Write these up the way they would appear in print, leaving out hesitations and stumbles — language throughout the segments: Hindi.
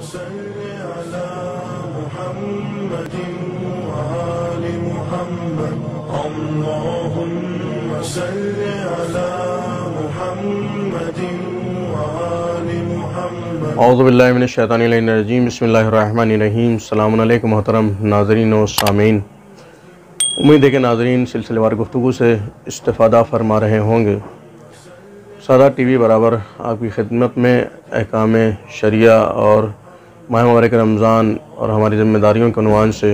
सल्लि अला मुहम्मदिन व आलि मुहम्मद। अल्लाहुम्मा सल्लि अला मुहम्मदिन व आलि मुहम्मद। औज़ु बिल्लाहि मिनश शैतानिर रजीम। बिस्मिल्लाहिर रहमानिर रहीम। अस्सलामु अलैकुम मोहतरम नाज़रीन व सामीन। उम्मीद है कि नाज़रीन सिलसिलेवार गुफ्तगू से इस्तिफ़ादा फरमा रहे होंगे। सादा टीवी बराबर आपकी खिदमत में अहकाम शरिया और माह मुबारक रमज़ान और हमारी ज़िम्मेदारियों के उन्वान से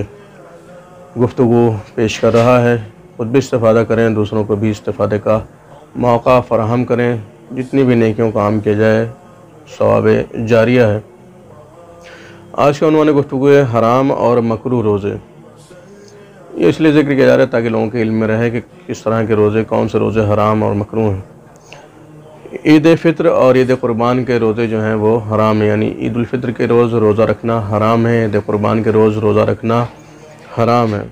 गुफ्तगू पेश कर रहा है। खुद भी इस्तिफ़ादा करें, दूसरों को भी इस्तिफ़ादे का मौका फ़राहम करें। जितनी भी नेकियों का काम किया जाए सवाब जारिया है। आज का उन्वान गुफ्तगू है हराम और मकरूह रोज़े। ये इसलिए ज़िक्र किया जा रहा है ताकि लोगों के इल्म में रहे कि किस तरह के रोज़े, कौन से रोज़े हराम और मकरूह हैं। ईद फ़ित्र और ईद क़ुरबान के रोज़े जो हैं वो हराम है, यानी ईद उल फ़ित्र के रोज़ रोज़ा रखना हराम है, ईद क़ुरबान के रोज़ रोज़ा रखना हराम है।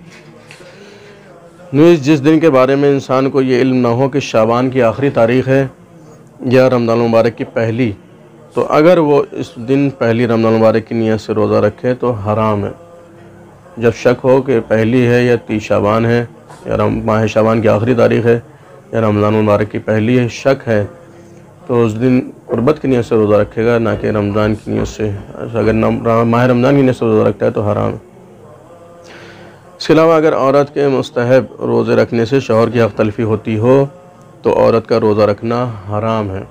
जिस दिन के बारे में इंसान को ये इल्म ना हो कि शाबान की आखिरी तारीख़ है या रमज़ान मुबारक की पहली, तो अगर वो इस दिन पहली रमज़ान मुबारक की नीयत से रोज़ा रखे तो हराम है। जब शक हो कि पहली है या 30 शाबान है या माह शाबान की आखिरी तारीख़ है या रमज़ान मुबारक की पहली है, शक है, तो उस दिन क़ुर्बत की नीयत से रोज़ा रखेगा, ना कि रमज़ान की नीयत से। अगर माह रमज़ान की नीयत से रोज़ा रखता है तो हराम है। इसके अलावा अगर औरत के मुस्तहब रोज़े रखने से शौहर की हक़ तलफ़ी होती हो तो औरत का रोज़ा रखना हराम है।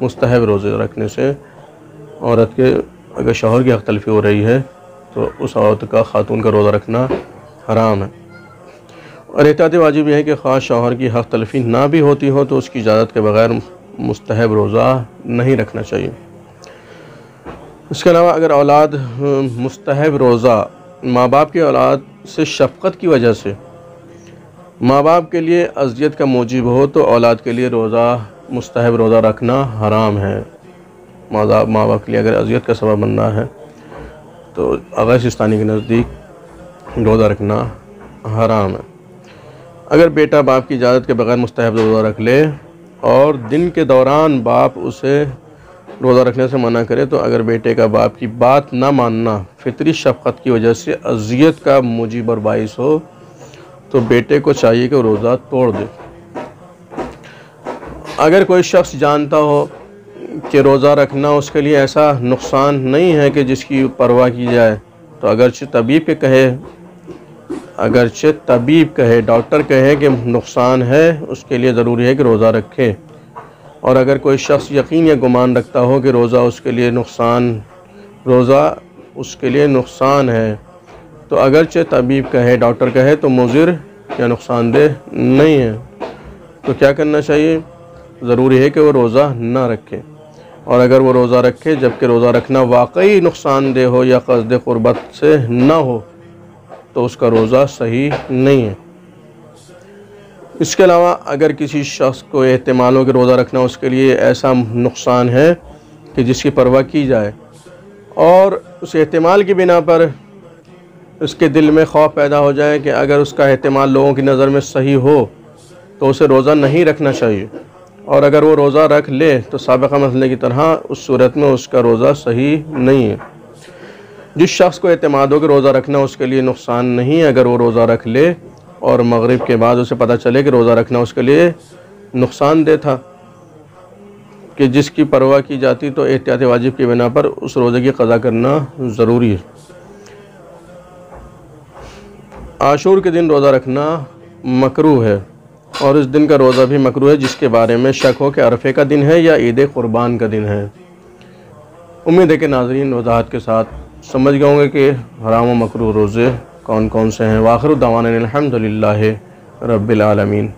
मुस्तहब रोज़े रखने से औरत के अगर शौहर की हक़ तलफ़ी हो रही है तो उस औरत का, ख़ातून का रोज़ा रखना हराम है। और एहतियात वाजिब यह है कि ख़ास शौहर की हक़ तलफ़ी ना भी होती हो तो उसकी इजाज़त के बग़ैर मुस्तहब रोज़ा नहीं रखना चाहिए। इसके अलावा अगर औलाद मुस्तहब रोज़ा माँ बाप की औलाद से शफ़क़त की वजह से माँ बाप के लिए अज़ियत का मूजिब हो तो औलाद के लिए रोज़ा, मुस्तहब रोज़ा रखना हराम है। माँ बाप के लिए अगर अज़ियत का सबब बनना है तो आगा सिस्तानी के नज़दीक रोज़ा रखना हराम है। अगर बेटा बाप की इजाज़त के बग़ैर मुस्तहब रोज़ा रख ले और दिन के दौरान बाप उसे रोज़ा रखने से मना करे, तो अगर बेटे का बाप की बात ना मानना फितरी शफ़क़त की वजह से अज़ियत का मूजिब और बाइस हो तो बेटे को चाहिए कि रोज़ा तोड़ दे। अगर कोई शख्स जानता हो कि रोज़ा रखना उसके लिए ऐसा नुकसान नहीं है कि जिसकी परवाह की जाए, तो अगरचे तबीब कहे, डॉक्टर कहे कि नुकसान है, उसके लिए ज़रूरी है कि रोज़ा रखे। और अगर कोई शख्स यकीन या गुमान रखता हो कि रोज़ा उसके लिए नुकसान है, तो अगरचे तबीब कहे, डॉक्टर कहे तो मुज़िर या नुकसानदेह नहीं है, तो क्या करना चाहिए? ज़रूरी है कि वो रोज़ा ना रखे। और अगर वो रोज़ा रखे जबकि रोज़ा रखना वाकई नुकसानदेह हो या क़स्द क़ुर्बत से ना हो तो उसका रोज़ा सही नहीं है। इसके अलावा अगर किसी शख्स को एहतिमाल हो कि रोज़ा रखना उसके लिए ऐसा नुकसान है कि जिसकी परवाह की जाए और उस एहतिमाल की बिना पर उसके दिल में खौफ पैदा हो जाए कि अगर उसका एहतिमाल लोगों की नज़र में सही हो तो उसे रोज़ा नहीं रखना चाहिए, और अगर वो रोज़ा रख ले तो साबिक़ा मसले की तरह उस सूरत में उसका रोज़ा सही नहीं है। जिस शख्स को एतमाद हो कि रोज़ा रखना उसके लिए नुकसान नहीं है, अगर वो रोज़ा रख ले और मगरिब के बाद उसे पता चले कि रोज़ा रखना उसके लिए नुकसानदेह था कि जिसकी परवाह की जाती, तो एहतियात वाजिब की बिना पर उस रोज़े की क़ज़ा करना ज़रूरी है। आशूर के दिन रोज़ा रखना मकरूह है और इस दिन का रोज़ा भी मकरूह है जिसके बारे में शक हो कि अरफ़े का दिन है या ईद क़ुरबान का दिन है। उम्मीद है कि नाज़रीन वज़ाहत के साथ समझ गए होंगे कि हराम व मकरूह रोज़े कौन कौन से हैं। वाखिर दावाना अनिल हम्दुलिल्लाहि रब्बिल आलमीन।